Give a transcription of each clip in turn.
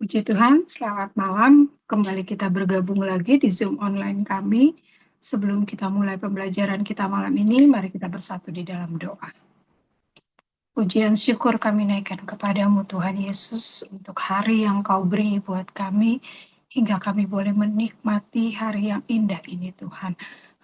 Puji Tuhan, selamat malam. Kembali kita bergabung lagi di Zoom online kami. Sebelum kita mulai pembelajaran kita malam ini, mari kita bersatu di dalam doa. Pujian syukur kami naikkan kepadamu Tuhan Yesus untuk hari yang kau beri buat kami, hingga kami boleh menikmati hari yang indah ini Tuhan.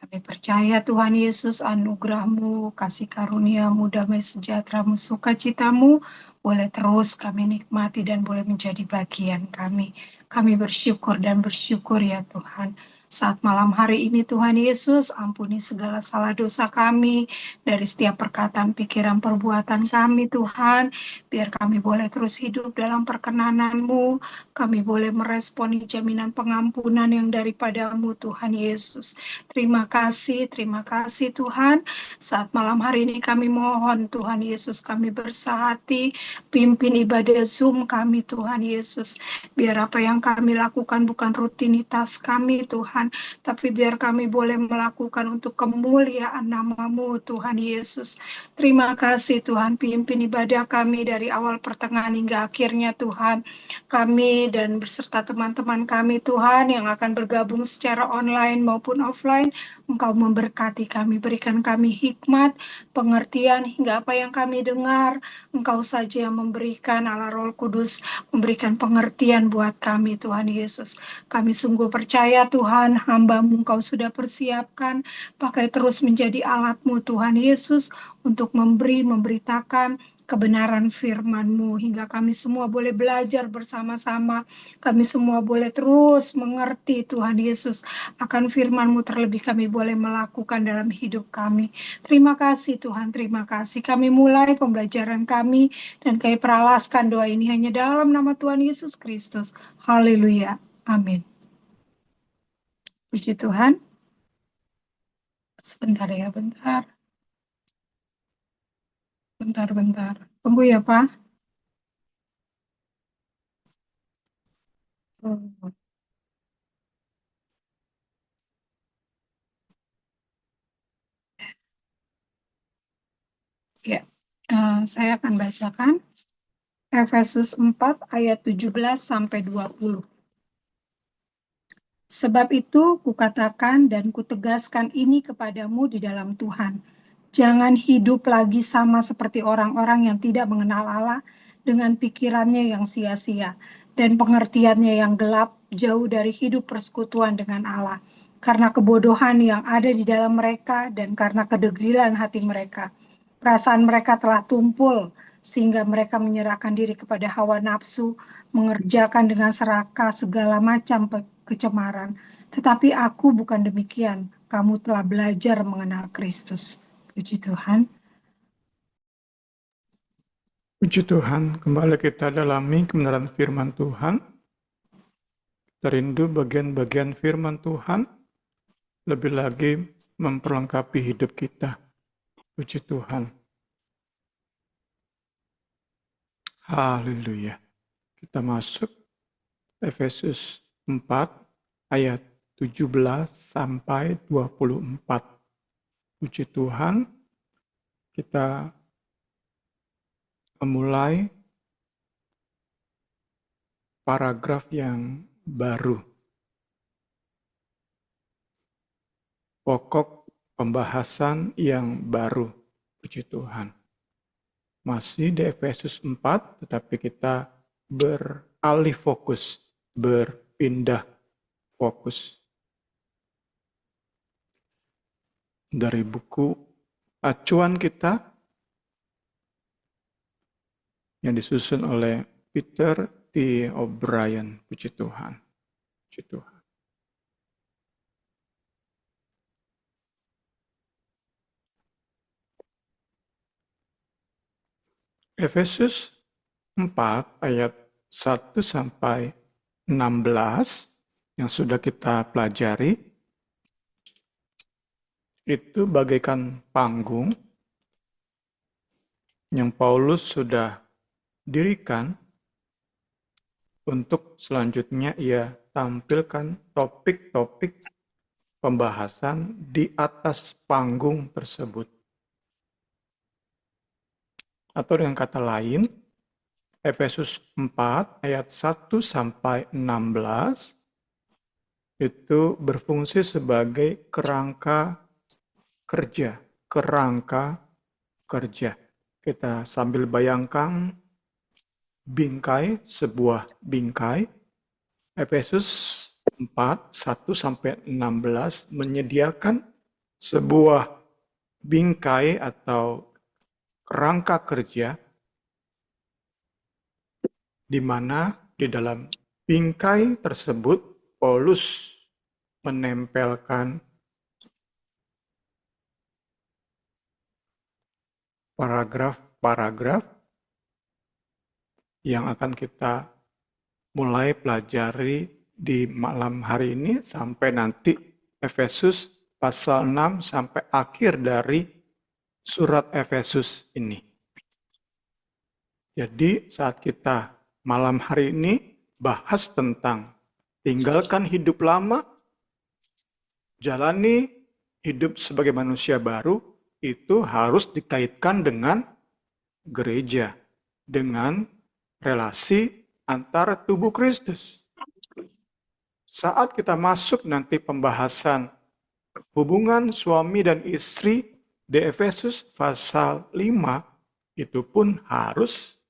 Kami percaya Tuhan Yesus anugerah-Mu, kasih karunia-Mu, damai sejahtera-Mu, sukacita-Mu boleh terus kami nikmati dan boleh menjadi bagian kami. Kami bersyukur dan bersyukur ya Tuhan. Saat malam hari ini Tuhan Yesus ampuni segala salah dosa kami dari setiap perkataan, pikiran, perbuatan kami Tuhan. Biar kami boleh terus hidup dalam perkenanan-Mu. Kami boleh meresponi jaminan pengampunan yang daripada-Mu Tuhan Yesus. Terima kasih Tuhan. Saat malam hari ini kami mohon Tuhan Yesus, kami bersahati, pimpin ibadah Zoom kami Tuhan Yesus. Biar apa yang kami lakukan bukan rutinitas kami Tuhan, tapi biar kami boleh melakukan untuk kemuliaan nama-Mu Tuhan Yesus. Terima kasih Tuhan, pimpin ibadah kami dari awal pertengahan hingga akhirnya Tuhan. Kami dan beserta teman-teman kami Tuhan yang akan bergabung secara online maupun offline, Engkau memberkati kami, berikan kami hikmat, pengertian hingga apa yang kami dengar, Engkau saja yang memberikan, Allah Roh Kudus, memberikan pengertian buat kami Tuhan Yesus. Kami sungguh percaya Tuhan, hamba-Mu Engkau sudah persiapkan, pakai terus menjadi alat-Mu Tuhan Yesus, untuk memberitakan kebenaran firman-Mu, hingga kami semua boleh belajar bersama-sama, kami semua boleh terus mengerti Tuhan Yesus, akan firman-Mu terlebih kami boleh melakukan dalam hidup kami. Terima kasih Tuhan, terima kasih. Kami mulai pembelajaran kami, dan kami peralaskan doa ini hanya dalam nama Tuhan Yesus Kristus. Haleluya. Amin. Puji Tuhan. Sebentar ya, bentar. Bentar. Tunggu ya, Pak. Oh, ya. Saya akan bacakan Efesus 4 ayat 17 sampai 20. Sebab itu kukatakan dan kutegaskan ini kepadamu di dalam Tuhan. Jangan hidup lagi sama seperti orang-orang yang tidak mengenal Allah, dengan pikirannya yang sia-sia dan pengertiannya yang gelap, jauh dari hidup persekutuan dengan Allah. Karena kebodohan yang ada di dalam mereka dan karena kedegilan hati mereka. Perasaan mereka telah tumpul sehingga mereka menyerahkan diri kepada hawa nafsu, mengerjakan dengan serakah segala macam kecemaran. Tetapi aku bukan demikian. Kamu telah belajar mengenal Kristus. Puji Tuhan. Puji Tuhan, kembali kita dalami kebenaran firman Tuhan. Kita rindu bagian-bagian firman Tuhan, lebih lagi memperlengkapi hidup kita. Puji Tuhan. Haleluya. Kita masuk Efesus 4 ayat 17 sampai 24. Puji Tuhan, kita memulai paragraf yang baru. Pokok pembahasan yang baru. Puji Tuhan. Masih di Efesus 4, tetapi kita beralih fokus, berpindah fokus. Dari buku acuan kita yang disusun oleh Peter T. O'Brien. Puji Tuhan. Puji Tuhan. Efesus 4 ayat 1 sampai 16 yang sudah kita pelajari itu bagaikan panggung yang Paulus sudah dirikan untuk selanjutnya ia tampilkan topik-topik pembahasan di atas panggung tersebut. Atau dengan kata lain, Efesus 4 ayat 1 sampai 16 itu berfungsi sebagai kerangka kerja, kerangka kerja. Kita sambil bayangkan bingkai, sebuah bingkai. Efesus 4, 1 sampai 16 menyediakan sebuah bingkai atau kerangka kerja di mana di dalam bingkai tersebut Paulus menempelkan paragraf-paragraf yang akan kita mulai pelajari di malam hari ini sampai nanti Efesus pasal 6 sampai akhir dari surat Efesus ini. Jadi saat kita malam hari ini bahas tentang tinggalkan hidup lama, jalani hidup sebagai manusia baru, itu harus dikaitkan dengan gereja, dengan relasi antara tubuh Kristus. Saat kita masuk nanti pembahasan hubungan suami dan istri di Efesus pasal 5, itu pun harus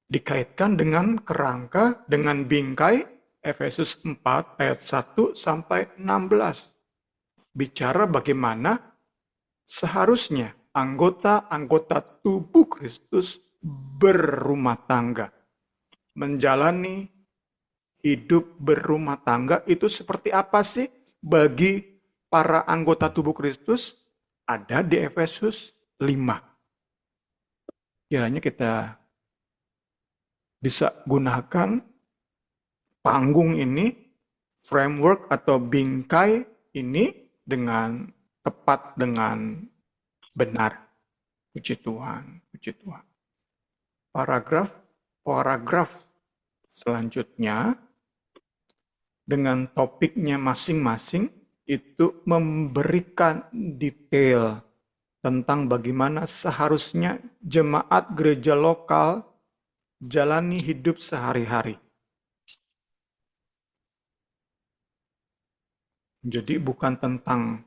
dikaitkan dengan kerangka, dengan bingkai Efesus 4 ayat 1 sampai 16. Bicara bagaimana seharusnya anggota-anggota tubuh Kristus berumah tangga. Menjalani hidup berumah tangga itu seperti apa sih bagi para anggota tubuh Kristus? Ada di Efesus 5. Kiranya kita bisa gunakan panggung ini, framework atau bingkai ini dengan tepat, dengan benar. Puji Tuhan, puji Tuhan. Paragraf selanjutnya dengan topiknya masing-masing itu memberikan detail tentang bagaimana seharusnya jemaat gereja lokal jalani hidup sehari-hari. Jadi bukan tentang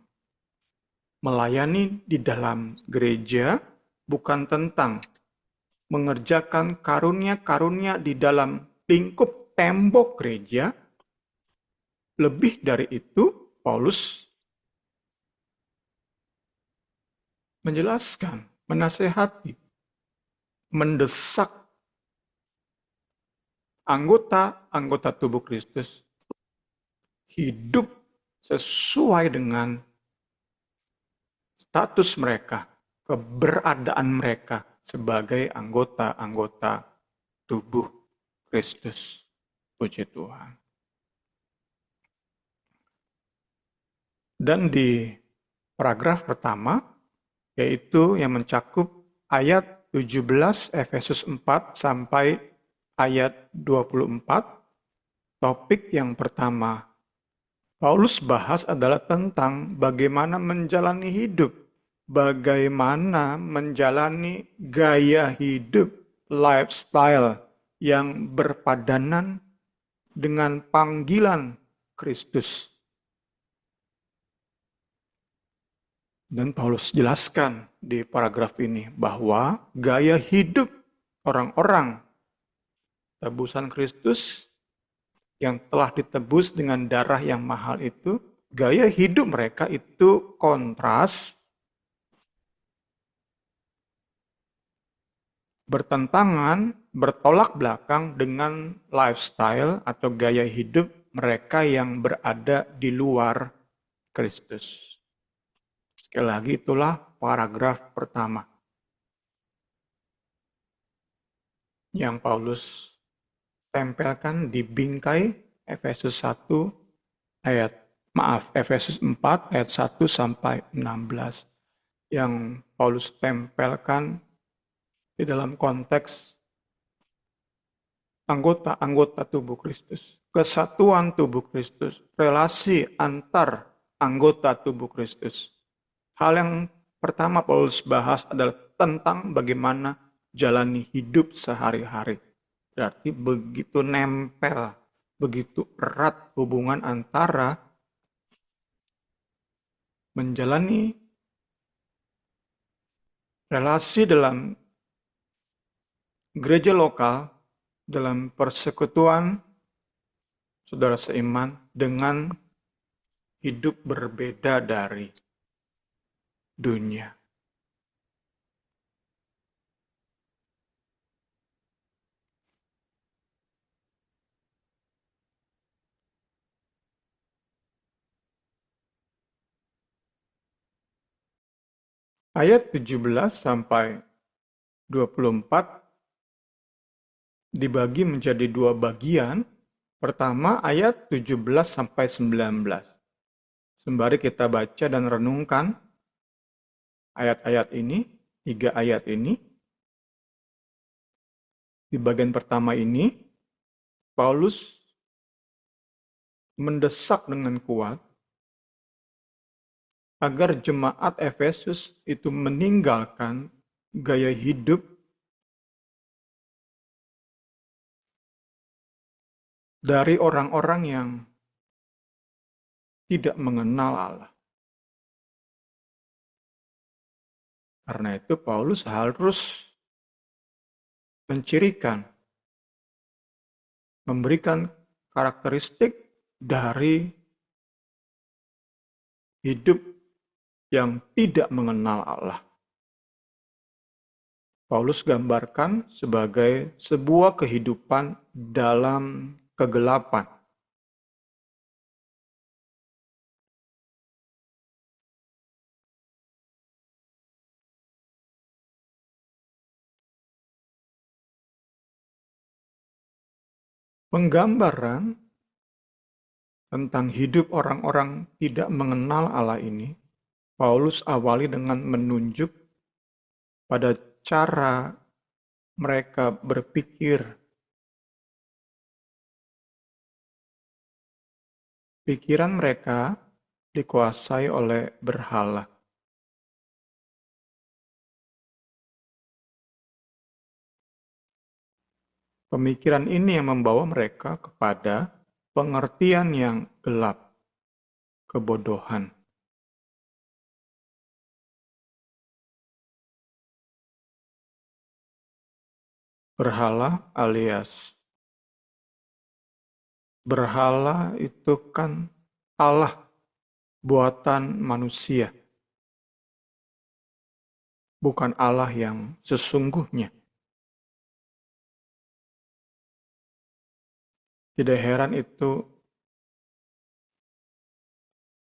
melayani di dalam gereja, bukan tentang mengerjakan karunia-karunia di dalam lingkup tembok gereja. Lebih dari itu, Paulus menjelaskan, menasehati, mendesak anggota tubuh Kristus hidup sesuai dengan status mereka, keberadaan mereka sebagai anggota-anggota tubuh Kristus. Puji Tuhan. Dan di paragraf pertama, yaitu yang mencakup ayat 17 Efesus 4 sampai ayat 24, topik yang pertama Paulus bahas adalah tentang bagaimana menjalani hidup, bagaimana menjalani gaya hidup, lifestyle yang berpadanan dengan panggilan Kristus. Dan Paulus jelaskan di paragraf ini bahwa gaya hidup orang-orang tebusan Kristus yang telah ditebus dengan darah yang mahal itu, gaya hidup mereka itu kontras, bertentangan, bertolak belakang dengan lifestyle atau gaya hidup mereka yang berada di luar Kristus. Sekali lagi itulah paragraf pertama yang Paulus tempelkan di bingkai Efesus 4 ayat 1 sampai 16 yang Paulus tempelkan di dalam konteks anggota-anggota tubuh Kristus, kesatuan tubuh Kristus, relasi antar anggota tubuh Kristus. Hal yang pertama Paulus bahas adalah tentang bagaimana jalani hidup sehari-hari. Berarti begitu nempel, begitu erat hubungan antara menjalani relasi dalam gereja lokal, dalam persekutuan saudara seiman, dengan hidup berbeda dari dunia. Ayat 17 sampai 24 dibagi menjadi dua bagian. Pertama ayat 17 sampai 19. Sembari kita baca dan renungkan ayat-ayat ini, 3 ayat ini. Di bagian pertama ini, Paulus mendesak dengan kuat agar jemaat Efesus itu meninggalkan gaya hidup dari orang-orang yang tidak mengenal Allah. Karena itu Paulus harus mencirikan, memberikan karakteristik dari hidup yang tidak mengenal Allah. Paulus gambarkan sebagai sebuah kehidupan dalam kegelapan. Penggambaran tentang hidup orang-orang tidak mengenal Allah ini, Paulus awali dengan menunjuk pada cara mereka berpikir. Pikiran mereka dikuasai oleh berhala. Pemikiran ini yang membawa mereka kepada pengertian yang gelap, kebodohan. Berhala alias berhala itu kan Allah buatan manusia, bukan Allah yang sesungguhnya. Tidak heran itu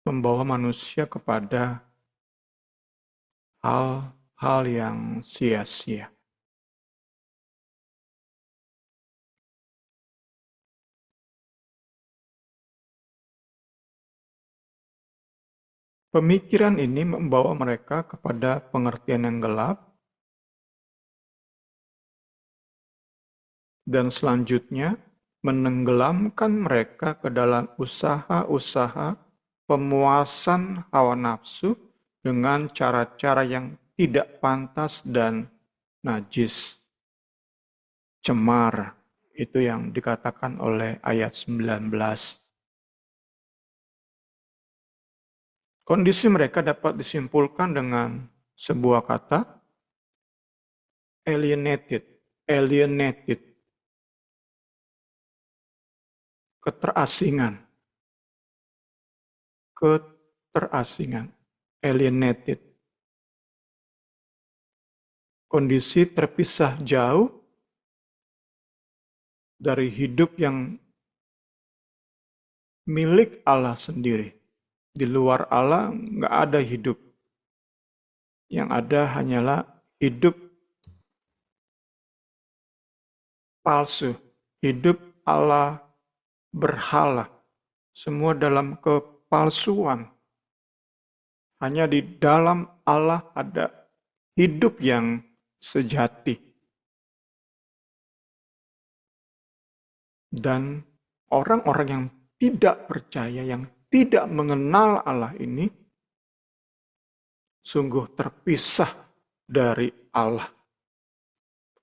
membawa manusia kepada hal-hal yang sia-sia. Pemikiran ini membawa mereka kepada pengertian yang gelap, dan selanjutnya menenggelamkan mereka ke dalam usaha-usaha pemuasan hawa nafsu dengan cara-cara yang tidak pantas dan najis. Cemar, itu yang dikatakan oleh ayat 19. Kondisi mereka dapat disimpulkan dengan sebuah kata, alienated, keterasingan, alienated. Kondisi terpisah jauh dari hidup yang milik Allah sendiri. Di luar Allah nggak ada hidup. Yang ada hanyalah hidup palsu, hidup Allah berhala. Semua dalam kepalsuan. Hanya di dalam Allah ada hidup yang sejati. Dan orang-orang yang tidak percaya, yang tidak mengenal Allah ini, sungguh terpisah dari Allah.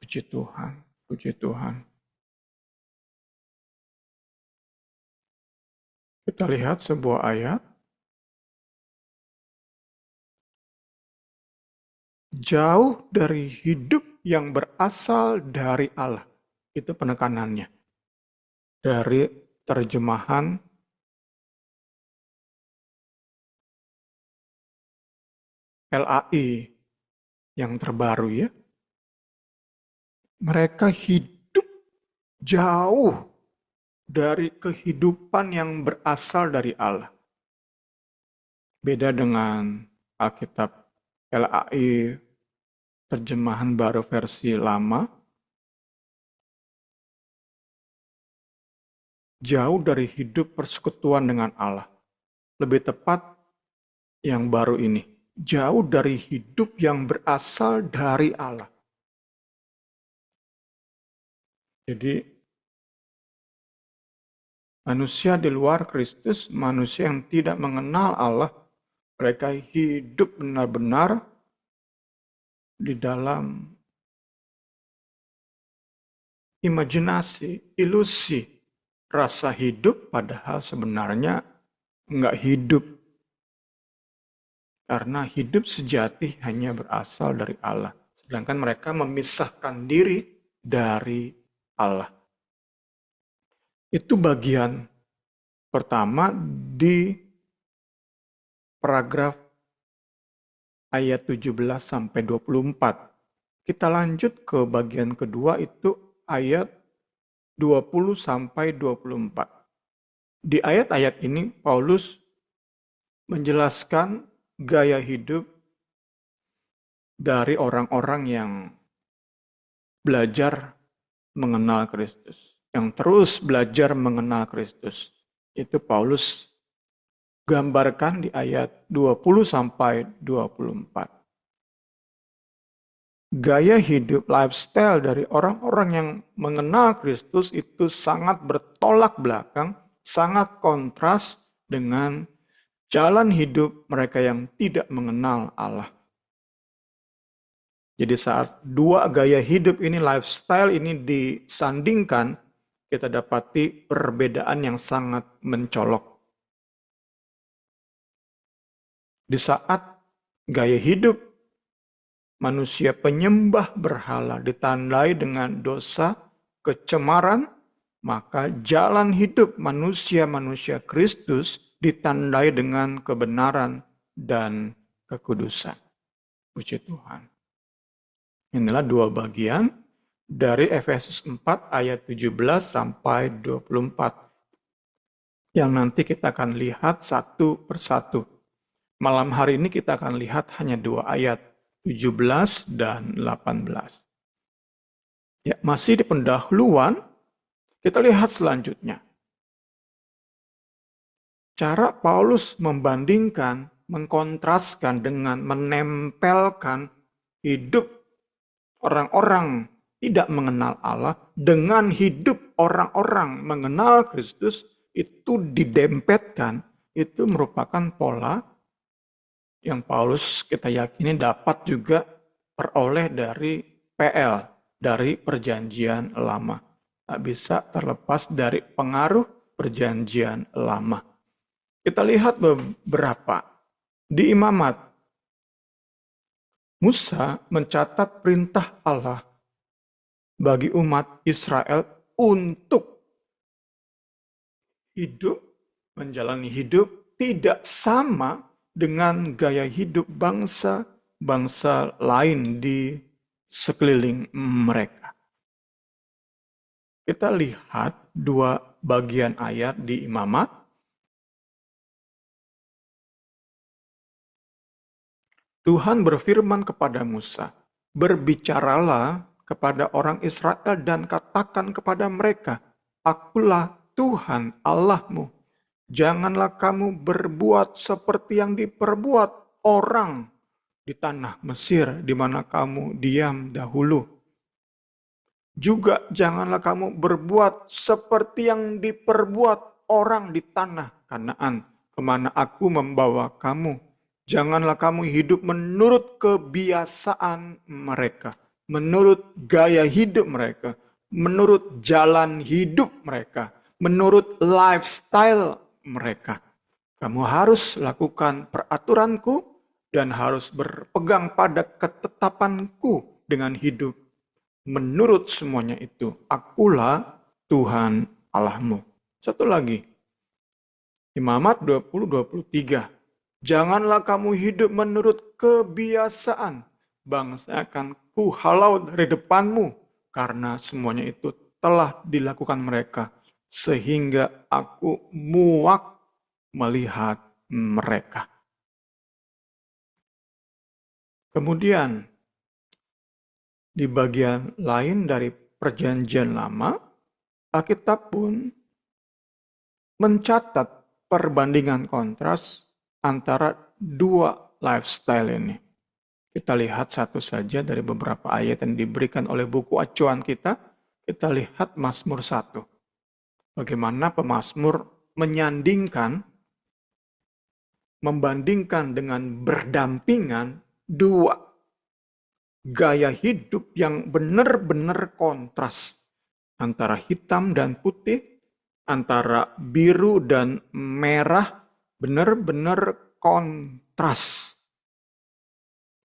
Puji Tuhan, puji Tuhan. Kita lihat sebuah ayat. Jauh dari hidup yang berasal dari Allah. Itu penekanannya. Dari terjemahan LAI yang terbaru ya. Mereka hidup jauh dari kehidupan yang berasal dari Allah. Beda dengan Alkitab LAI terjemahan baru versi lama. Jauh dari hidup persekutuan dengan Allah. Lebih tepat yang baru ini. Jauh dari hidup yang berasal dari Allah. Jadi manusia di luar Kristus, manusia yang tidak mengenal Allah, mereka hidup benar-benar di dalam imajinasi, ilusi, rasa hidup, padahal sebenarnya enggak hidup. Karena hidup sejati hanya berasal dari Allah. Sedangkan mereka memisahkan diri dari Allah. Itu bagian pertama di paragraf ayat 17 sampai 24. Kita lanjut ke bagian kedua itu ayat 20 sampai 24. Di ayat-ayat ini Paulus menjelaskan gaya hidup dari orang-orang yang belajar mengenal Kristus, yang terus belajar mengenal Kristus. Itu Paulus gambarkan di ayat 20 sampai 24. Gaya hidup, lifestyle dari orang-orang yang mengenal Kristus itu sangat bertolak belakang, sangat kontras dengan jalan hidup mereka yang tidak mengenal Allah. Jadi saat dua gaya hidup ini, lifestyle ini disandingkan, kita dapati perbedaan yang sangat mencolok. Di saat gaya hidup manusia penyembah berhala ditandai dengan dosa, kecemaran, maka jalan hidup manusia-manusia Kristus ditandai dengan kebenaran dan kekudusan. Puji Tuhan. Inilah dua bagian dari Efesus 4 ayat 17 sampai 24. Yang nanti kita akan lihat satu persatu. Malam hari ini kita akan lihat hanya dua ayat, 17 dan 18. Ya, masih di pendahuluan, kita lihat selanjutnya. Cara Paulus membandingkan, mengkontraskan dengan menempelkan hidup orang-orang tidak mengenal Allah dengan hidup orang-orang mengenal Kristus, itu didempetkan, itu merupakan pola yang Paulus kita yakini dapat juga peroleh dari PL, dari perjanjian lama. Tak bisa terlepas dari pengaruh perjanjian lama. Kita lihat beberapa. Di Imamat, Musa mencatat perintah Allah bagi umat Israel untuk hidup, menjalani hidup tidak sama dengan gaya hidup bangsa-bangsa lain di sekeliling mereka. Kita lihat dua bagian ayat di Imamat. Tuhan berfirman kepada Musa, berbicaralah kepada orang Israel dan katakan kepada mereka, Akulah Tuhan Allahmu. Janganlah kamu berbuat seperti yang diperbuat orang di tanah Mesir di mana kamu diam dahulu. Juga janganlah kamu berbuat seperti yang diperbuat orang di tanah Kanaan, kemana aku membawa kamu. Janganlah kamu hidup menurut kebiasaan mereka. menurut gaya hidup mereka, menurut jalan hidup mereka, menurut lifestyle mereka. Kamu harus lakukan peraturanku dan harus berpegang pada ketetapanku dengan hidup. Menurut semuanya itu, akulah Tuhan Allahmu. Satu lagi, Imamat 20:23. Janganlah kamu hidup menurut kebiasaan bangsa akan kuhalau dari depanmu, karena semuanya itu telah dilakukan mereka, sehingga aku muak melihat mereka. Kemudian, di bagian lain dari Perjanjian Lama, Alkitab pun mencatat perbandingan kontras antara dua lifestyle ini. Kita lihat satu saja dari beberapa ayat yang diberikan oleh buku acuan kita. Kita lihat Mazmur 1. Bagaimana pemazmur membandingkan dengan berdampingan dua gaya hidup yang benar-benar kontras. Antara hitam dan putih, antara biru dan merah, benar-benar kontras.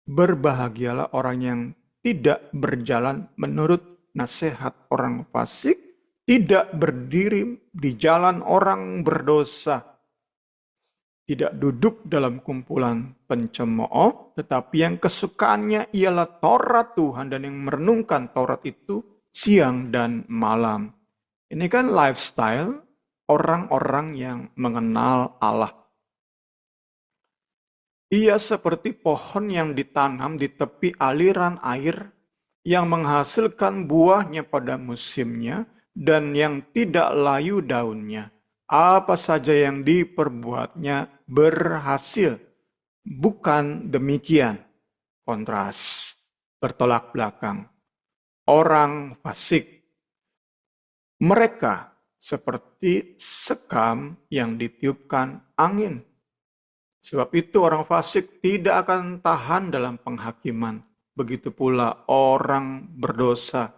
Berbahagialah orang yang tidak berjalan menurut nasihat orang fasik, tidak berdiri di jalan orang berdosa, tidak duduk dalam kumpulan pencemooh, tetapi yang kesukaannya ialah Taurat Tuhan dan yang merenungkan Taurat itu siang dan malam. Ini kan lifestyle orang-orang yang mengenal Allah. Ia seperti pohon yang ditanam di tepi aliran air yang menghasilkan buahnya pada musimnya dan yang tidak layu daunnya. Apa saja yang diperbuatnya berhasil. Bukan demikian. Kontras, bertolak belakang. Orang fasik. Mereka seperti sekam yang ditiupkan angin. Sebab itu orang fasik tidak akan tahan dalam penghakiman. Begitu pula orang berdosa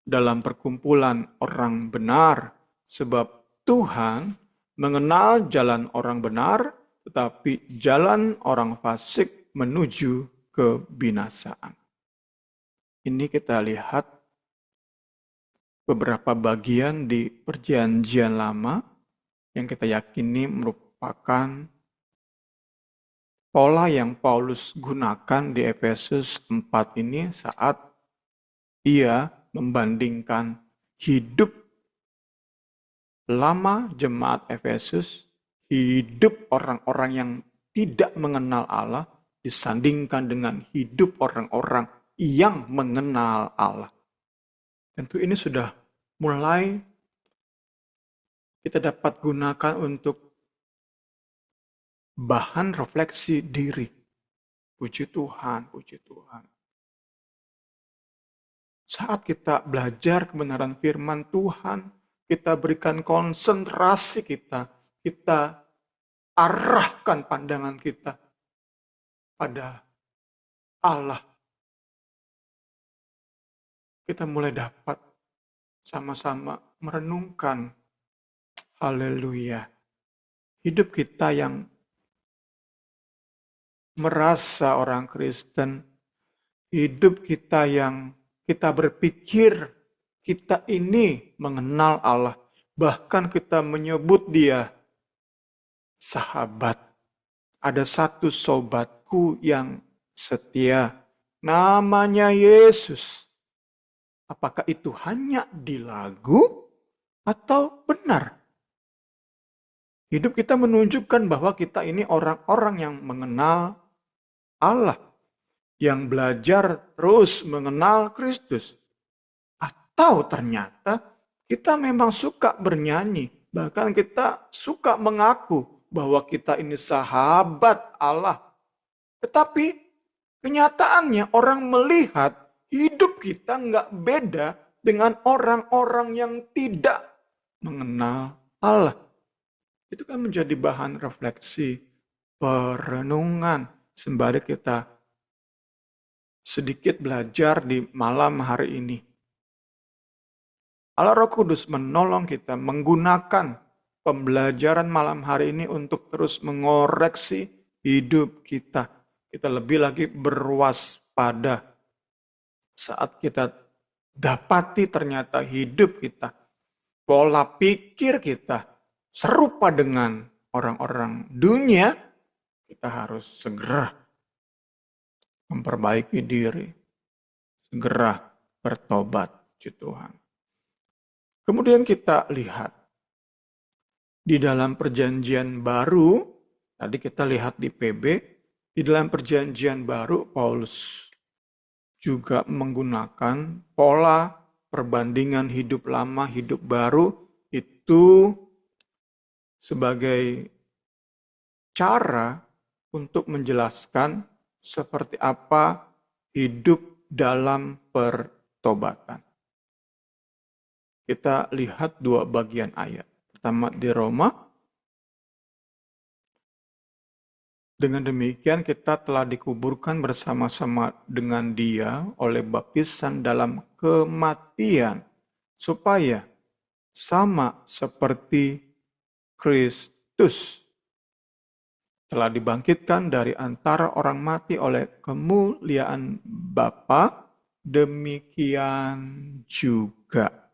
dalam perkumpulan orang benar. Sebab Tuhan mengenal jalan orang benar, tetapi jalan orang fasik menuju kebinasaan. Ini kita lihat beberapa bagian di Perjanjian Lama yang kita yakini merupakan pola yang Paulus gunakan di Efesus 4 ini saat ia membandingkan hidup lama jemaat Efesus, hidup orang-orang yang tidak mengenal Allah, disandingkan dengan hidup orang-orang yang mengenal Allah. Tentu ini sudah mulai kita dapat gunakan untuk bahan refleksi diri. Puji Tuhan, puji Tuhan. Saat kita belajar kebenaran firman Tuhan, kita berikan konsentrasi kita arahkan pandangan kita pada Allah. Kita mulai dapat sama-sama merenungkan, haleluya, hidup kita yang merasa orang Kristen, hidup kita yang kita berpikir kita ini mengenal Allah, bahkan kita menyebut dia sahabat. Ada satu sobatku yang setia, namanya Yesus. Apakah itu hanya di lagu atau benar? Hidup kita menunjukkan bahwa kita ini orang-orang yang mengenal Allah, yang belajar terus mengenal Kristus. Atau ternyata kita memang suka bernyanyi, bahkan kita suka mengaku bahwa kita ini sahabat Allah. Tetapi kenyataannya orang melihat hidup kita nggak beda dengan orang-orang yang tidak mengenal Allah. Itu kan menjadi bahan refleksi, perenungan, sembari kita sedikit belajar di malam hari ini. Allah Roh Kudus menolong kita menggunakan pembelajaran malam hari ini untuk terus mengoreksi hidup kita. Kita lebih lagi berwaspada saat kita dapati ternyata hidup kita, pola pikir kita serupa dengan orang-orang dunia, kita harus segera memperbaiki diri, segera bertobat, puji Tuhan. Kemudian kita lihat di dalam perjanjian baru, tadi kita lihat di PB, di dalam perjanjian baru Paulus juga menggunakan pola perbandingan hidup lama, hidup baru itu sebagai cara untuk menjelaskan seperti apa hidup dalam pertobatan. Kita lihat dua bagian ayat. Pertama di Roma. Dengan demikian kita telah dikuburkan bersama-sama dengan Dia oleh baptisan dalam kematian, supaya sama seperti Kristus telah dibangkitkan dari antara orang mati oleh kemuliaan Bapa, demikian juga.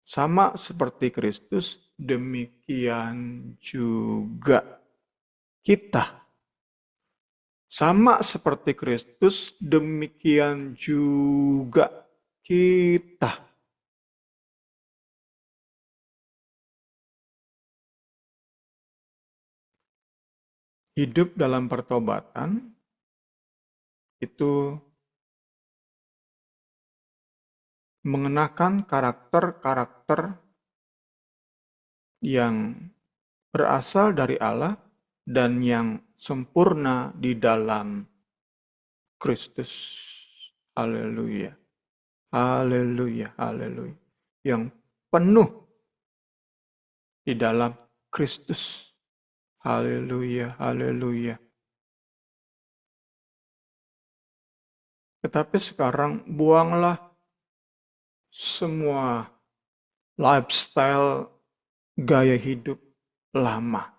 Sama seperti Kristus, demikian juga kita. Sama seperti Kristus, demikian juga kita. Hidup dalam pertobatan itu mengenakan karakter-karakter yang berasal dari Allah dan yang sempurna di dalam Kristus. Haleluya. Haleluya. Haleluya. Yang penuh di dalam Kristus. Haleluya. Haleluya. Tetapi sekarang buanglah semua lifestyle gaya hidup lama.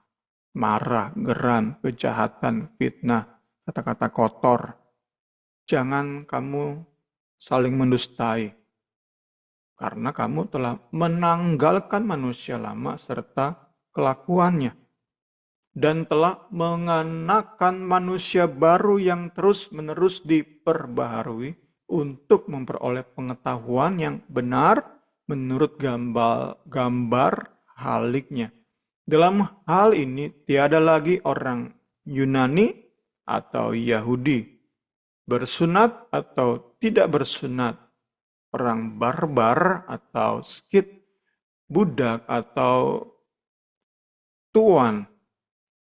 Marah, geram, kejahatan, fitnah, kata-kata kotor. Jangan kamu saling mendustai. Karena kamu telah menanggalkan manusia lama serta kelakuannya. Dan telah mengenakan manusia baru yang terus-menerus diperbaharui untuk memperoleh pengetahuan yang benar menurut gambar haliknya. Dalam hal ini tiada lagi orang Yunani atau Yahudi, bersunat atau tidak bersunat, orang barbar atau skit, budak atau tuan.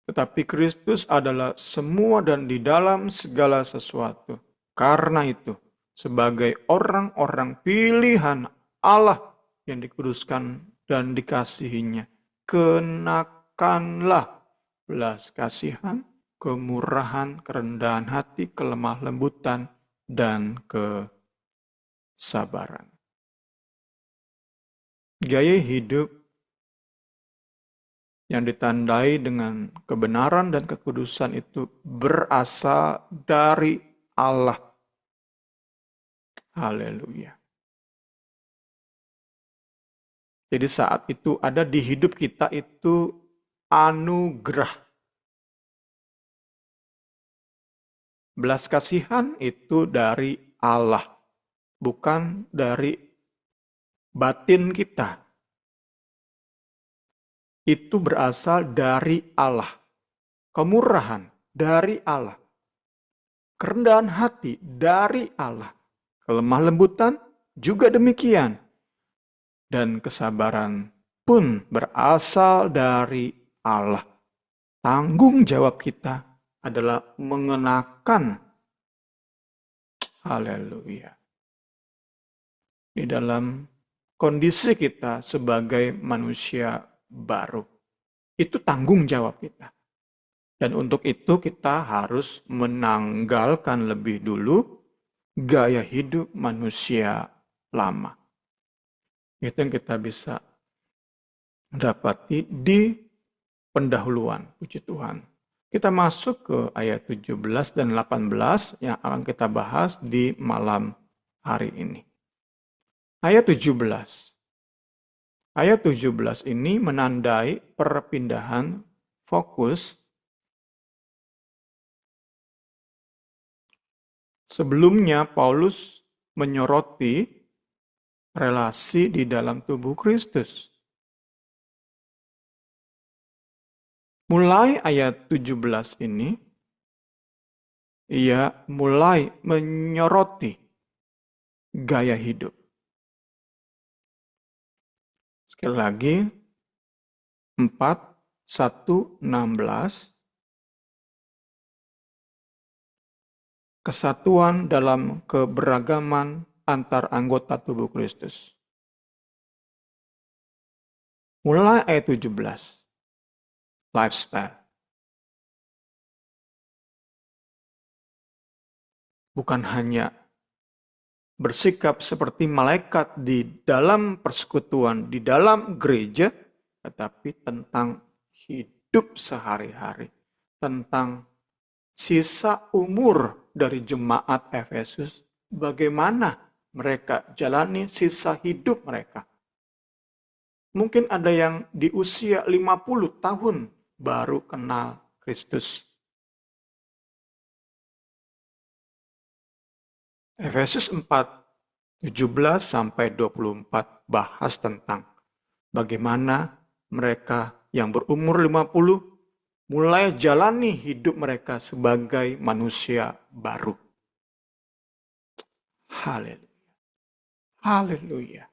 Tetapi Kristus adalah semua dan di dalam segala sesuatu. Karena itu, sebagai orang-orang pilihan Allah yang dikuduskan dan dikasihinya, kenakanlah belas kasihan, kemurahan, kerendahan hati, kelemah lembutan, dan kesabaran. Gaya hidup yang ditandai dengan kebenaran dan kekudusan itu berasal dari Allah. Haleluya. Jadi saat itu ada di hidup kita itu anugerah. Belas kasihan itu dari Allah, bukan dari batin kita. Itu berasal dari Allah. Kemurahan dari Allah. Kerendahan hati dari Allah. Kelemah lembutan juga demikian. Dan kesabaran pun berasal dari Allah. Tanggung jawab kita adalah mengenakan, haleluya, di dalam kondisi kita sebagai manusia baru. Itu tanggung jawab kita. Dan untuk itu kita harus menanggalkan lebih dulu gaya hidup manusia lama. Itu yang kita bisa dapati di pendahuluan, puji Tuhan. Kita masuk ke ayat 17 dan 18 yang akan kita bahas di malam hari ini. Ayat 17. Ayat 17 ini menandai perpindahan fokus. Sebelumnya Paulus menyoroti relasi di dalam tubuh Kristus. Mulai ayat 17 ini, ia mulai menyoroti gaya hidup. Sekali lagi, 4:1-16, kesatuan dalam keberagaman antar anggota tubuh Kristus. Mulai ayat 17, lifestyle. Bukan hanya bersikap seperti malaikat di dalam persekutuan, di dalam gereja, tetapi tentang hidup sehari-hari, tentang sisa umur dari jemaat Efesus, bagaimana mereka jalani sisa hidup mereka. Mungkin ada yang di usia 50 tahun baru kenal Kristus. Efesus 4:17-24 bahas tentang bagaimana mereka yang berumur 50 mulai jalani hidup mereka sebagai manusia baru. Haleluya. Haleluya.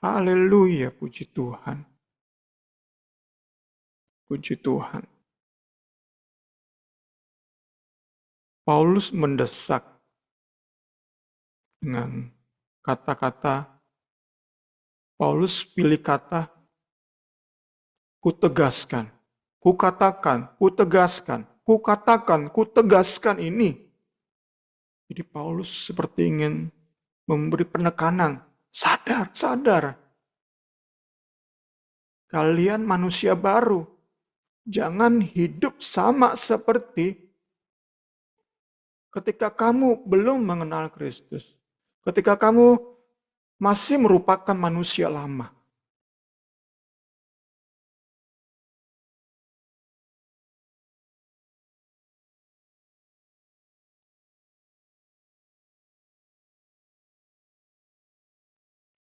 Haleluya, puji Tuhan. Puji Tuhan. Paulus mendesak dengan kata-kata, Paulus pilih kata, kutegaskan, kukatakan, kutegaskan, kukatakan, kutegaskan ini. Jadi Paulus seperti ingin memberi penekanan, sadar, sadar. Kalian manusia baru, jangan hidup sama seperti ketika kamu belum mengenal Kristus. Ketika kamu masih merupakan manusia lama.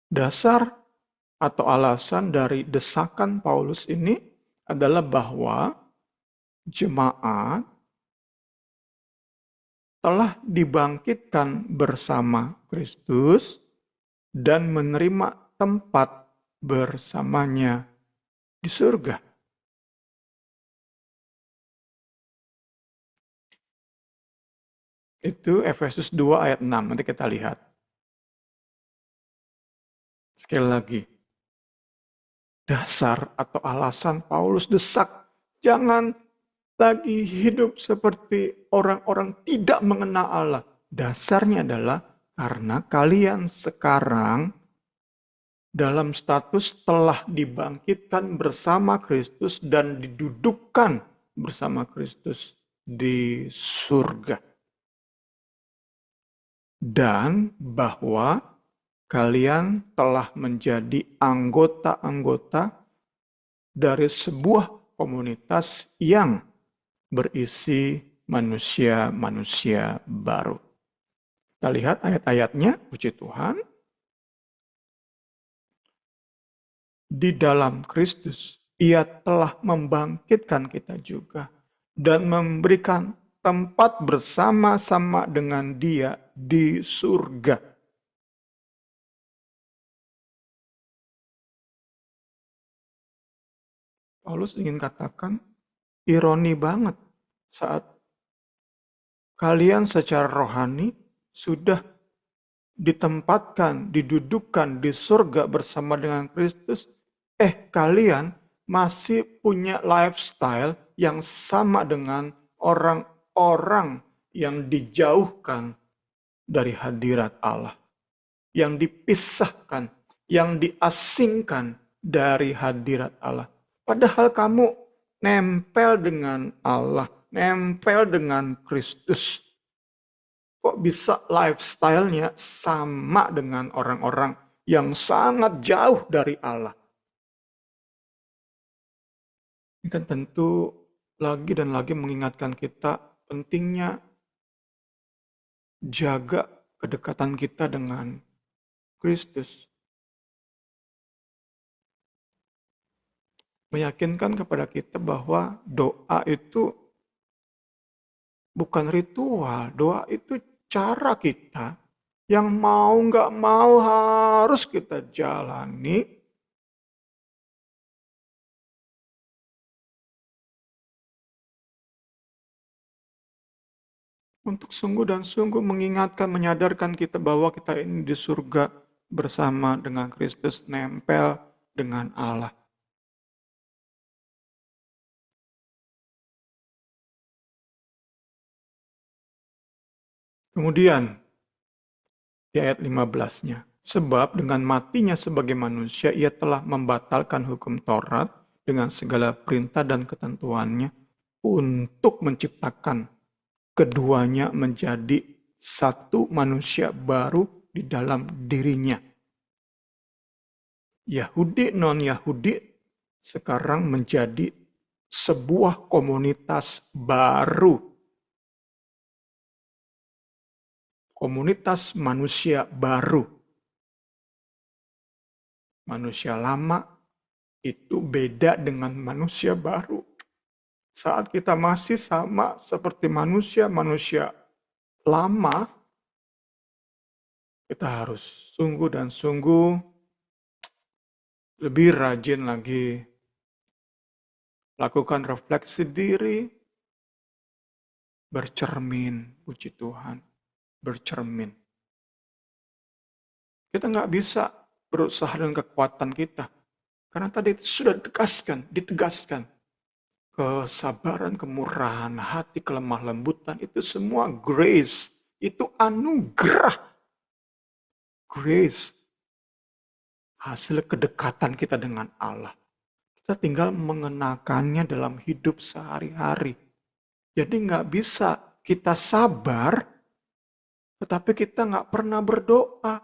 Dasar atau alasan dari desakan Paulus ini adalah bahwa jemaat telah dibangkitkan bersama Kristus dan menerima tempat bersamanya di surga. Itu Efesus 2 ayat 6, nanti kita lihat. Sekali lagi, dasar atau alasan Paulus desak, jangan lagi hidup seperti orang-orang tidak mengenal Allah. Dasarnya adalah karena kalian sekarang dalam status telah dibangkitkan bersama Kristus dan didudukkan bersama Kristus di surga. Dan bahwa kalian telah menjadi anggota-anggota dari sebuah komunitas yang berisi manusia-manusia baru. Kita lihat ayat-ayatnya, puji Tuhan. Di dalam Kristus, Ia telah membangkitkan kita juga dan memberikan tempat bersama-sama dengan Dia di surga. Paulus ingin katakan, ironi banget saat kalian secara rohani sudah ditempatkan, didudukkan di surga bersama dengan Kristus, kalian masih punya lifestyle yang sama dengan orang-orang yang dijauhkan dari hadirat Allah, yang dipisahkan, yang diasingkan dari hadirat Allah. Padahal kamu nempel dengan Allah, nempel dengan Kristus. Kok bisa lifestyle-nya sama dengan orang-orang yang sangat jauh dari Allah? Ini kan tentu lagi dan lagi mengingatkan kita pentingnya jaga kedekatan kita dengan Kristus. Meyakinkan kepada kita bahwa doa itu bukan ritual, doa itu cara kita yang mau nggak mau harus kita jalani untuk sungguh dan sungguh mengingatkan, menyadarkan kita bahwa kita ini di surga bersama dengan Kristus, nempel dengan Allah. Kemudian, di ayat 15-nya, sebab dengan matinya sebagai manusia, ia telah membatalkan hukum Taurat dengan segala perintah dan ketentuannya untuk menciptakan keduanya menjadi satu manusia baru di dalam dirinya. Yahudi non-Yahudi sekarang menjadi sebuah komunitas baru. Komunitas manusia baru. Manusia lama itu beda dengan manusia baru. Saat kita masih sama seperti manusia lama, kita harus sungguh dan sungguh lebih rajin lagi lakukan refleksi diri, bercermin, puji Tuhan, bercermin. Kita nggak bisa berusaha dengan kekuatan kita, karena tadi itu sudah ditegaskan. Kesabaran, kemurahan hati, kelemah lembutan, itu semua grace. Itu anugerah. Grace. Hasil kedekatan kita dengan Allah. Kita tinggal mengenakannya dalam hidup sehari-hari. Jadi nggak bisa kita sabar, tetapi kita nggak pernah berdoa.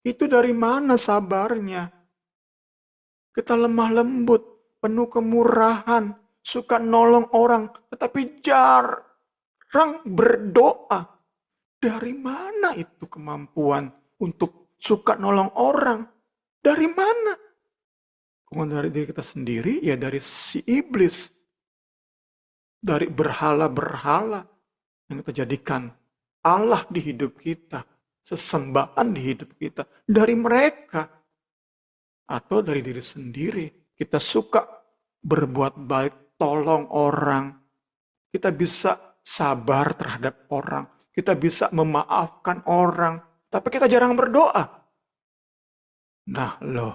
Itu dari mana sabarnya? Kita lemah lembut, penuh kemurahan, suka nolong orang, tetapi jarang berdoa. Dari mana itu kemampuan untuk suka nolong orang? Dari mana? Bukan dari diri kita sendiri, ya dari si iblis. Dari berhala-berhala yang kita jadikan Allah di hidup kita, sesembahan di hidup kita. Dari mereka. Atau dari diri sendiri. Kita suka berbuat baik, tolong orang, kita bisa sabar terhadap orang, kita bisa memaafkan orang, tapi kita jarang berdoa. Nah loh,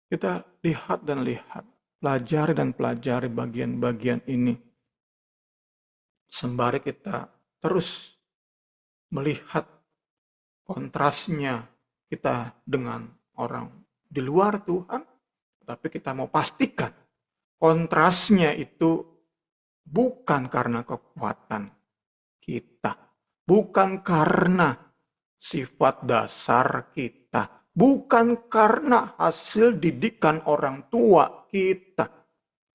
kita lihat, pelajari dan pelajari bagian-bagian ini, sembari kita terus melihat kontrasnya kita dengan orang di luar Tuhan. Tapi kita mau pastikan kontrasnya itu bukan karena kekuatan kita. Bukan karena sifat dasar kita. Bukan karena hasil didikan orang tua kita.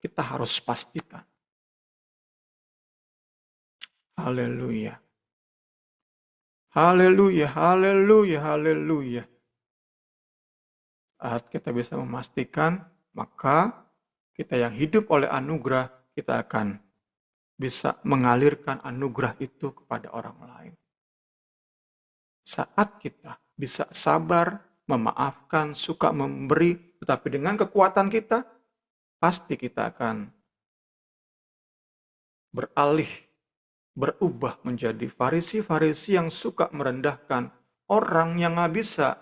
Kita harus pastikan. Haleluya. Haleluya, haleluya, haleluya. Saat kita bisa memastikan, maka kita yang hidup oleh anugerah, kita akan bisa mengalirkan anugerah itu kepada orang lain. Saat kita bisa sabar, memaafkan, suka memberi, tetapi dengan kekuatan kita, pasti kita akan berubah menjadi Farisi-Farisi yang suka merendahkan, orang yang nggak bisa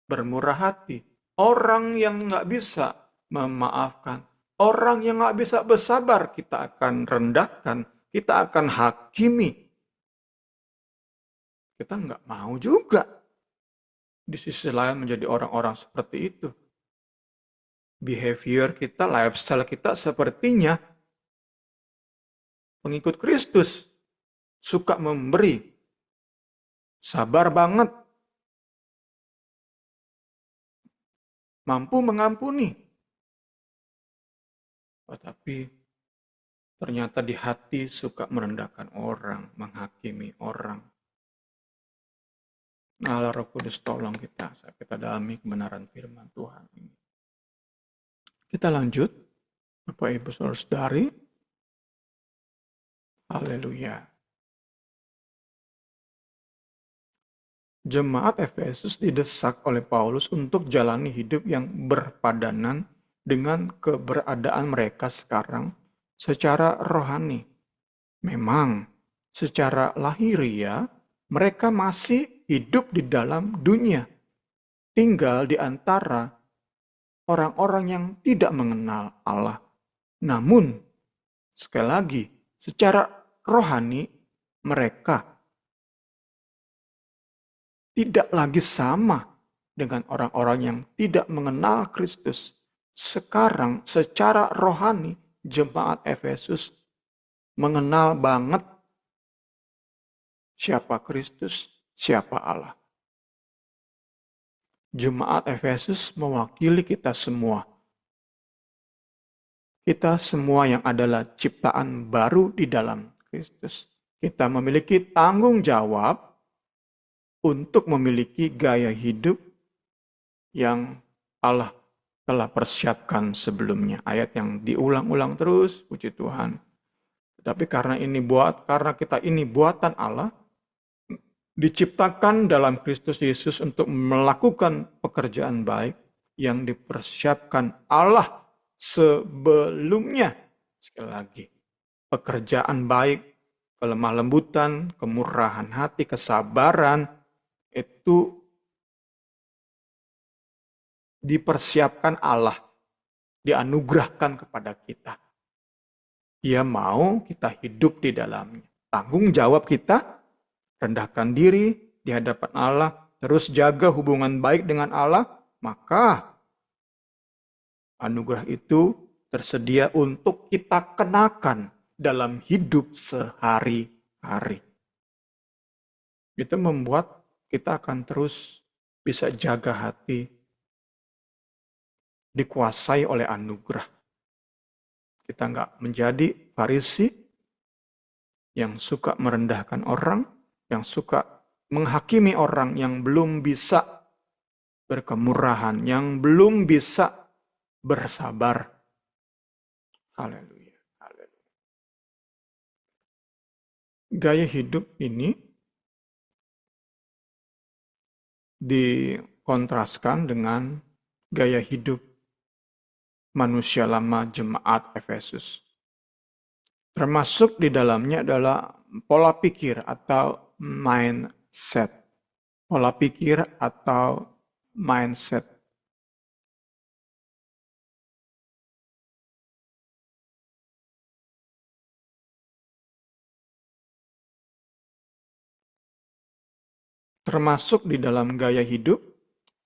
bermurah hati, orang yang nggak bisa memaafkan, Orang yang gak bisa bersabar kita akan rendahkan, kita akan hakimi. Kita nggak mau juga di sisi lain menjadi orang-orang seperti itu. Behavior kita, lifestyle kita sepertinya pengikut Kristus. Suka memberi, sabar banget, mampu mengampuni. Tetapi ternyata di hati suka merendahkan orang, menghakimi orang. Allah Roh Kudus tolong kita dalami kebenaran firman Tuhan ini. Kita lanjut, Bapak Ibu Saudara-saudari. Haleluya. Jemaat Efesus didesak oleh Paulus untuk jalani hidup yang berpadanan dengan keberadaan mereka sekarang secara rohani. Memang secara lahiriah mereka masih hidup di dalam dunia, tinggal di antara orang-orang yang tidak mengenal Allah. Namun, sekali lagi, secara rohani mereka tidak lagi sama dengan orang-orang yang tidak mengenal Kristus. Sekarang secara rohani jemaat Efesus mengenal banget siapa Kristus, siapa Allah. Jemaat Efesus mewakili kita semua. Kita semua yang adalah ciptaan baru di dalam Kristus. Kita memiliki tanggung jawab untuk memiliki gaya hidup yang Allah telah persiapkan sebelumnya. Ayat yang diulang-ulang terus, puji Tuhan. Tetapi karena kita ini buatan Allah, diciptakan dalam Kristus Yesus untuk melakukan pekerjaan baik yang dipersiapkan Allah sebelumnya. Sekali lagi, pekerjaan baik, kelemah lembutan, kemurahan hati, kesabaran, itu dipersiapkan Allah, dianugerahkan kepada kita. Dia mau kita hidup di dalamnya. Tanggung jawab kita, rendahkan diri di hadapan Allah, terus jaga hubungan baik dengan Allah, maka anugerah itu tersedia untuk kita kenakan dalam hidup sehari-hari. Itu membuat kita akan terus bisa jaga hati, dikuasai oleh anugerah. Kita nggak menjadi Farisi yang suka merendahkan orang, yang suka menghakimi orang yang belum bisa berkemurahan, yang belum bisa bersabar. Haleluya. Haleluya. Gaya hidup ini dikontraskan dengan gaya hidup manusia lama jemaat Efesus. Termasuk di dalamnya adalah pola pikir atau mindset. Pola pikir atau mindset. Termasuk di dalam gaya hidup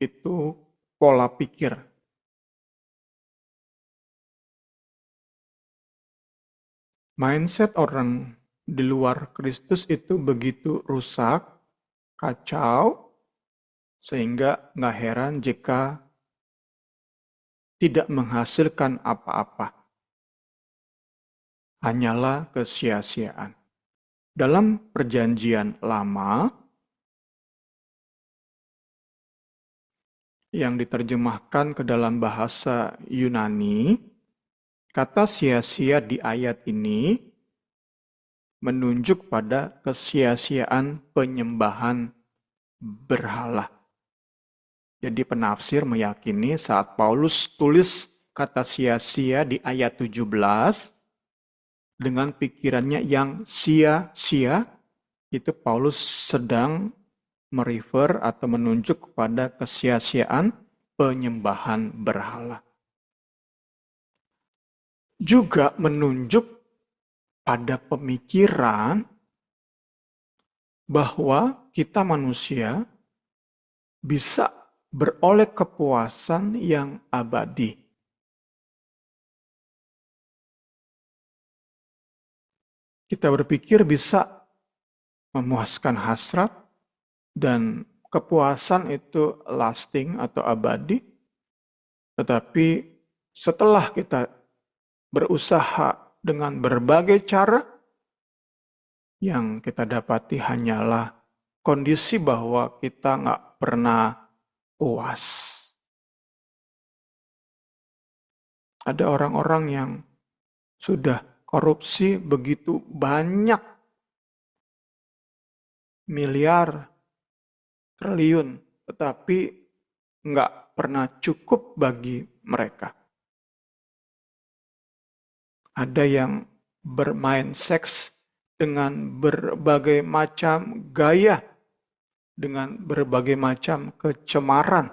itu pola pikir. Mindset orang di luar Kristus itu begitu rusak, kacau, sehingga nggak heran jika tidak menghasilkan apa-apa. Hanyalah kesia-siaan. Dalam perjanjian lama, yang diterjemahkan ke dalam bahasa Yunani, kata sia-sia di ayat ini menunjuk pada kesia-siaan penyembahan berhala. Jadi penafsir meyakini saat Paulus tulis kata sia-sia di ayat 17, dengan pikirannya yang sia-sia, itu Paulus sedang merefer atau menunjuk kepada kesia-siaan penyembahan berhala. juga menunjuk pada pemikiran bahwa kita manusia bisa beroleh kepuasan yang abadi. Kita berpikir bisa memuaskan hasrat dan kepuasan itu lasting atau abadi, tetapi setelah kita berusaha dengan berbagai cara, yang kita dapati hanyalah kondisi bahwa kita nggak pernah puas. Ada orang-orang yang sudah korupsi begitu banyak miliar, triliun, tetapi nggak pernah cukup bagi mereka. Ada yang bermain seks dengan berbagai macam gaya, dengan berbagai macam kecemaran.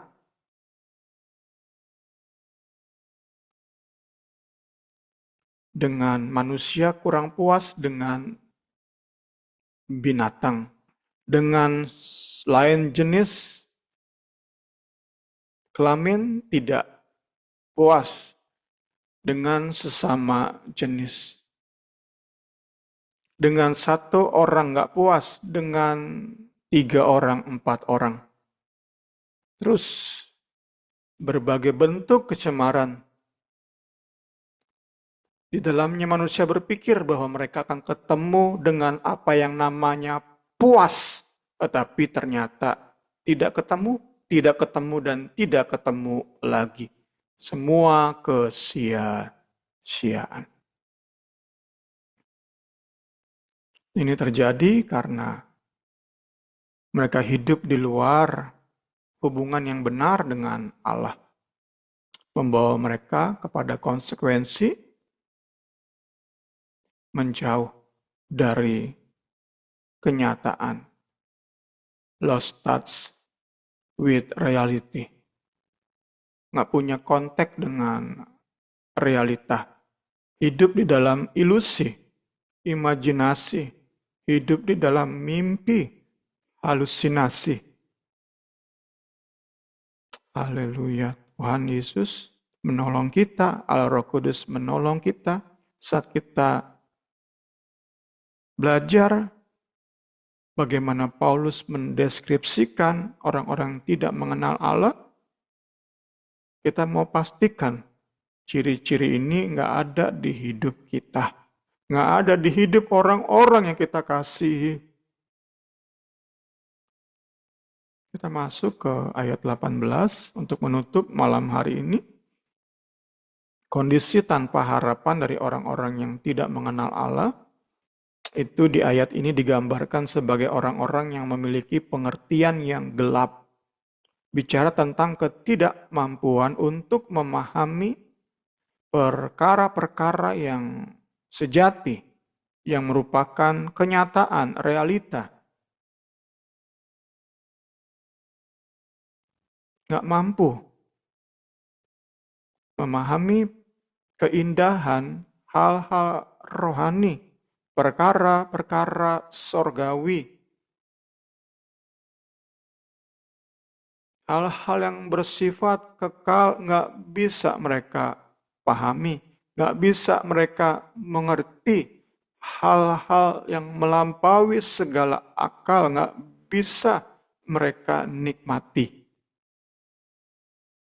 Dengan manusia kurang puas dengan binatang, dengan lain jenis kelamin tidak puas dengan sesama jenis. Dengan satu orang nggak puas, dengan 3 orang, 4 orang. Terus berbagai bentuk kecemaran. Di dalamnya manusia berpikir bahwa mereka akan ketemu dengan apa yang namanya puas. Tetapi ternyata tidak ketemu, dan tidak ketemu lagi. Semua kesia-siaan. Ini terjadi karena mereka hidup di luar hubungan yang benar dengan Allah. Membawa mereka kepada konsekuensi menjauh dari kenyataan. Lost touch with reality. Nggak punya kontak dengan realita. Hidup di dalam ilusi, imajinasi. Hidup di dalam mimpi, halusinasi. Haleluya. Tuhan Yesus menolong kita, Allah Roh Kudus menolong kita saat kita belajar bagaimana Paulus mendeskripsikan orang-orang tidak mengenal Allah. Kita mau pastikan ciri-ciri ini nggak ada di hidup kita. Nggak ada di hidup orang-orang yang kita kasihi. Kita masuk ke ayat 18 untuk menutup malam hari ini. Kondisi tanpa harapan dari orang-orang yang tidak mengenal Allah, itu di ayat ini digambarkan sebagai orang-orang yang memiliki pengertian yang gelap. Bicara tentang ketidakmampuan untuk memahami perkara-perkara yang sejati, yang merupakan kenyataan, realita. Nggak mampu memahami keindahan hal-hal rohani, perkara-perkara sorgawi, hal-hal yang bersifat kekal nggak bisa mereka pahami, nggak bisa mereka mengerti, hal-hal yang melampaui segala akal nggak bisa mereka nikmati.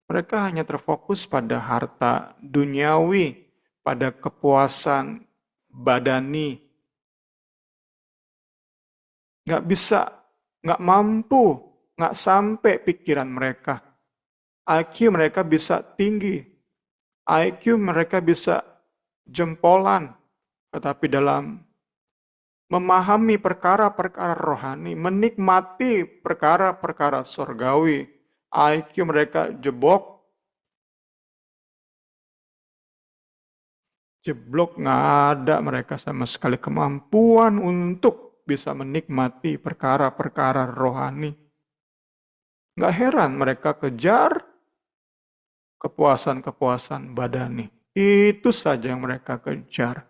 Mereka hanya terfokus pada harta duniawi, pada kepuasan badani. Nggak bisa, nggak mampu, nggak sampai pikiran mereka. IQ mereka bisa tinggi, IQ mereka bisa jempolan, tetapi dalam memahami perkara-perkara rohani, menikmati perkara-perkara surgawi, IQ mereka jeblok, nggak ada mereka sama sekali kemampuan untuk bisa menikmati perkara-perkara rohani. Nggak heran mereka kejar kepuasan-kepuasan badani. Itu saja yang mereka kejar.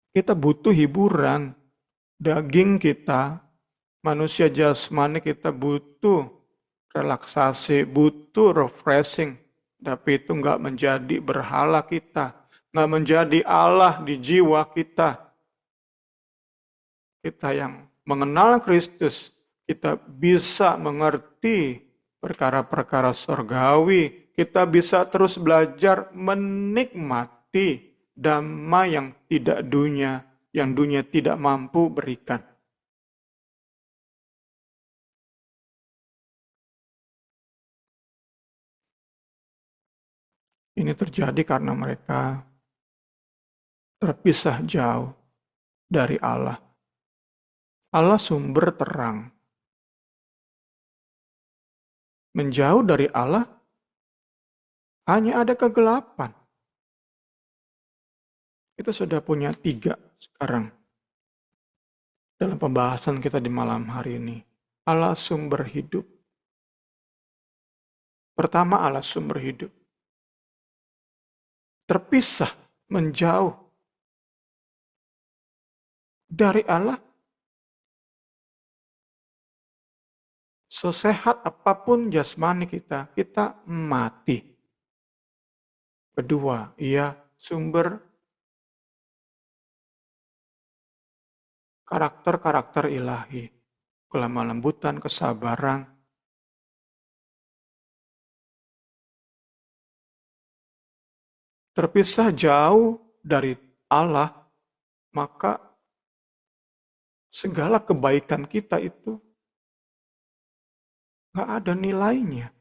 Kita butuh hiburan. Daging kita, manusia jasmani kita butuh relaksasi, butuh refreshing. Tapi itu nggak menjadi berhala kita. Nggak menjadi Allah di jiwa kita. Kita yang mengenal Kristus, kita bisa mengerti perkara-perkara surgawi. Kita bisa terus belajar menikmati damai yang dunia tidak mampu berikan. Ini terjadi karena mereka terpisah jauh dari Allah. Allah sumber terang. Menjauh dari Allah hanya ada kegelapan. Kita sudah punya 3 sekarang dalam pembahasan kita di malam hari ini. Allah sumber hidup. Pertama, Allah sumber hidup. Terpisah, menjauh dari Allah. Sesehat apapun jasmani kita, kita mati. Kedua, ia sumber karakter-karakter ilahi. Kelemah lembutan, kesabaran. Terpisah jauh dari Allah, maka segala kebaikan kita itu gak ada nilainya.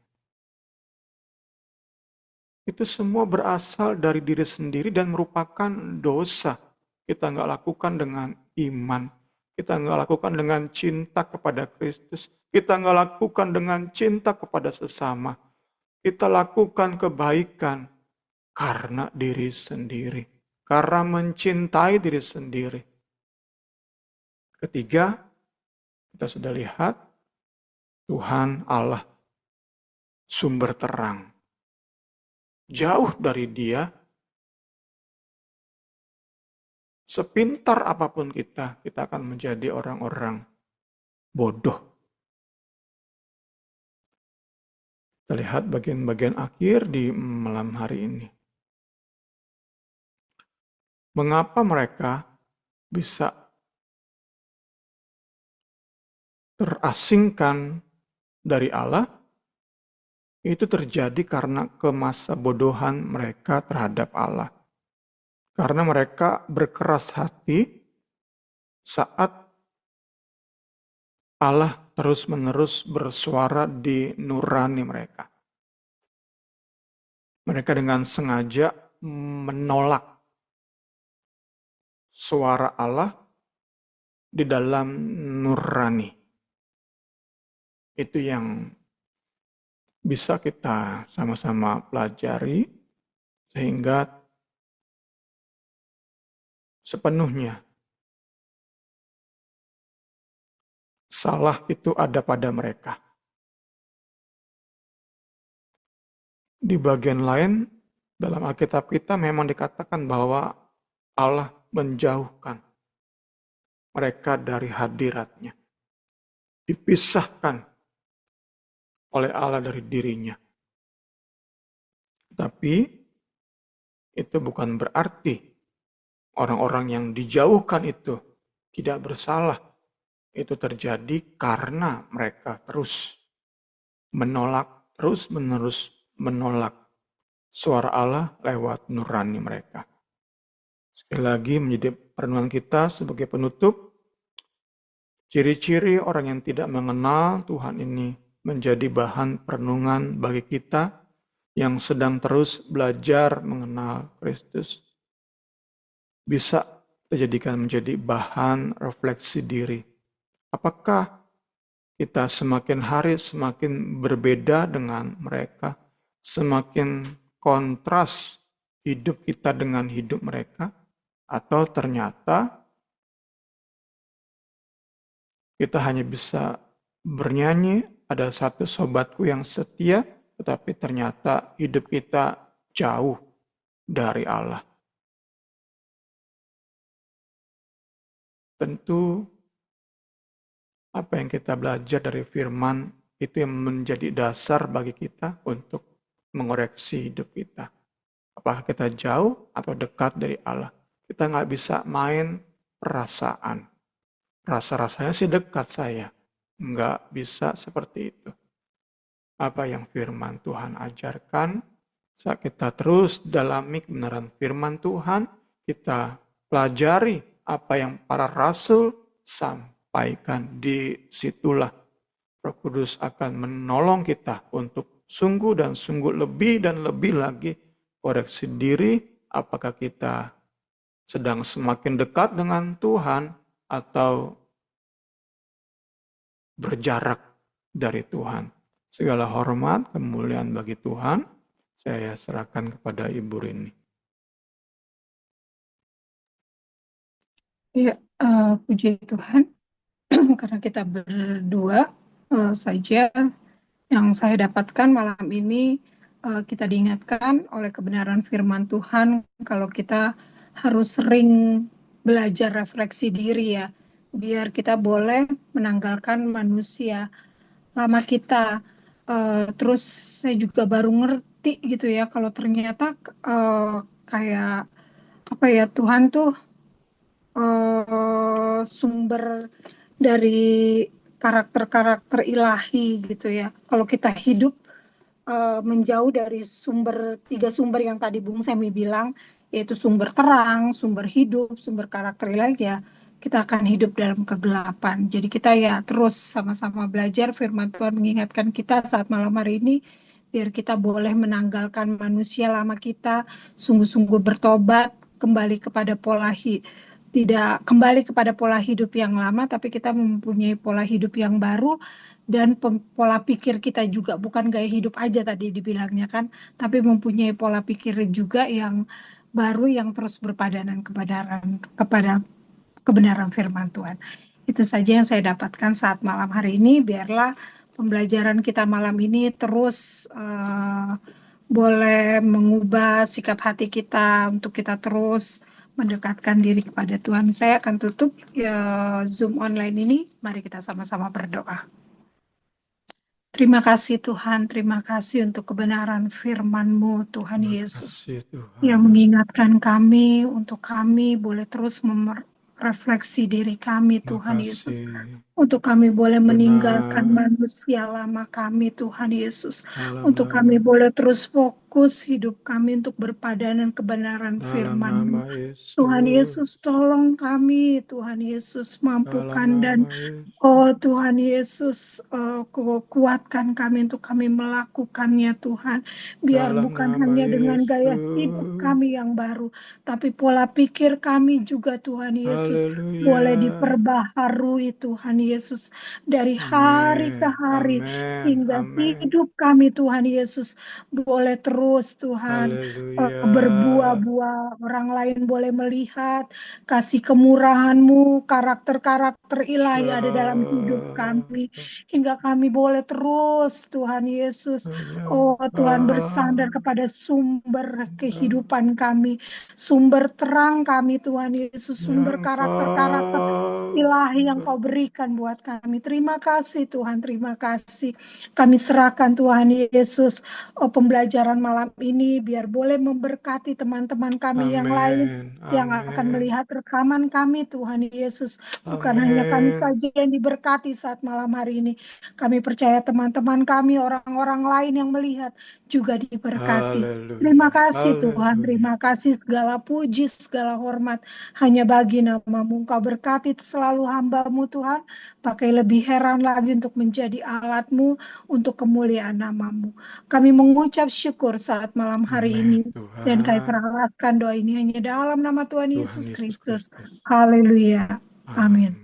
Itu semua berasal dari diri sendiri dan merupakan dosa. Kita gak lakukan dengan iman. Kita gak lakukan dengan cinta kepada Kristus. Kita gak lakukan dengan cinta kepada sesama. Kita lakukan kebaikan karena diri sendiri. Karena mencintai diri sendiri. Ketiga, kita sudah lihat Tuhan Allah sumber terang. Jauh dari Dia, sepintar apapun kita akan menjadi orang-orang bodoh. Kita lihat bagian-bagian akhir di malam hari ini. Mengapa mereka bisa terasingkan dari Allah? Itu terjadi karena kemasabodohan mereka terhadap Allah. Karena mereka berkeras hati saat Allah terus-menerus bersuara di nurani mereka. Mereka dengan sengaja menolak suara Allah di dalam nurani. Itu yang bisa kita sama-sama pelajari sehingga sepenuhnya salah itu ada pada mereka. Di bagian lain dalam Alkitab kita memang dikatakan bahwa Allah menjauhkan mereka dari hadiratnya. Dipisahkan oleh Allah dari dirinya. Tapi itu bukan berarti orang-orang yang dijauhkan itu tidak bersalah. Itu terjadi karena mereka terus menerus menolak suara Allah lewat nurani mereka. Sekali lagi menjadi perenungan kita sebagai penutup, ciri-ciri orang yang tidak mengenal Tuhan ini menjadi bahan perenungan bagi kita yang sedang terus belajar mengenal Kristus. Bisa dijadikan menjadi bahan refleksi diri. Apakah kita semakin hari semakin berbeda dengan mereka, semakin kontras hidup kita dengan hidup mereka, atau ternyata kita hanya bisa bernyanyi ada satu sobatku yang setia, tetapi ternyata hidup kita jauh dari Allah. Tentu apa yang kita belajar dari firman itu yang menjadi dasar bagi kita untuk mengoreksi hidup kita. Apakah kita jauh atau dekat dari Allah? Kita nggak bisa main perasaan. Rasa-rasanya sih dekat saya. Nggak bisa seperti itu. Apa yang firman Tuhan ajarkan, saat kita terus dalami kebenaran firman Tuhan, kita pelajari apa yang para rasul sampaikan, di situlah Roh Kudus akan menolong kita untuk sungguh dan sungguh lebih dan lebih lagi koreksi diri, apakah kita sedang semakin dekat dengan Tuhan atau berjarak dari Tuhan. Segala hormat, kemuliaan bagi Tuhan, saya serahkan kepada Ibu Rini. Ya, puji Tuhan, karena kita berdua saja yang saya dapatkan malam ini, kita diingatkan oleh kebenaran firman Tuhan kalau kita harus sering belajar refleksi diri ya, biar kita boleh menanggalkan manusia lama kita. Terus saya juga baru ngerti gitu ya, kalau ternyata kayak apa ya, Tuhan tuh sumber dari karakter-karakter ilahi gitu ya. Kalau kita hidup menjauh dari tiga sumber yang tadi Bung Semi bilang, yaitu sumber terang, sumber hidup, sumber karakter ilahi, ya kita akan hidup dalam kegelapan. Jadi kita ya terus sama-sama belajar firman Tuhan mengingatkan kita saat malam hari ini, biar kita boleh menanggalkan manusia lama kita, sungguh-sungguh bertobat, kembali kepada tidak kembali kepada pola hidup yang lama, tapi kita mempunyai pola hidup yang baru, dan pola pikir kita juga bukan gaya hidup aja tadi dibilangnya kan, tapi mempunyai pola pikir juga yang baru, yang terus berpadanan kepada kebenaran firman Tuhan. Itu saja yang saya dapatkan saat malam hari ini. Biarlah pembelajaran kita malam ini terus boleh mengubah sikap hati kita untuk kita terus mendekatkan diri kepada Tuhan. Saya akan tutup Zoom online ini. Mari kita sama-sama berdoa. Terima kasih Tuhan, terima kasih untuk kebenaran firman-Mu Tuhan Yesus, yang mengingatkan kami untuk kami boleh terus refleksi diri kami Tuhan Yesus, untuk kami boleh meninggalkan manusia lama kami Tuhan Yesus, untuk kami boleh terus fokus hidup kami untuk berpadanan kebenaran firman-Mu. Tuhan Yesus, tolong kami Tuhan Yesus, mampukan dan Tuhan Yesus, kuatkan kami untuk kami melakukannya Tuhan, biar bukan hanya dengan gaya hidup kami yang baru, tapi pola pikir kami juga Tuhan Yesus boleh diperbaharui Tuhan Yesus dari hari ke hari, hingga hidup kami Tuhan Yesus boleh terus Tuhan berbuah-buah, orang lain boleh melihat kasih kemurahan-Mu, karakter-karakter ilahi ada dalam hidup kami, hingga kami boleh terus Tuhan Yesus, Tuhan, bersandar kepada sumber kehidupan kami, sumber terang kami Tuhan Yesus, sumber karakter-karakter ilahi yang Kau berikan buat kami. Terima kasih Tuhan, terima kasih. Kami serahkan Tuhan Yesus pembelajaran malam ini, biar boleh memberkati teman-teman kami yang lain yang akan melihat rekaman kami Tuhan Yesus. Bukan hanya kami saja yang diberkati saat malam hari ini. Kami percaya teman-teman kami, orang-orang lain yang melihat juga diberkati. Terima kasih Tuhan, terima kasih, segala puji, segala hormat hanya bagi nama-Mu. Engkau berkati selalu hamba-Mu Tuhan, pakai lebih heran lagi untuk menjadi alat-Mu untuk kemuliaan nama-Mu. Kami mengucap syukur saat malam hari ini, dan kami percayakan doa ini hanya dalam nama Tuhan Yesus Kristus. Haleluya. Amin.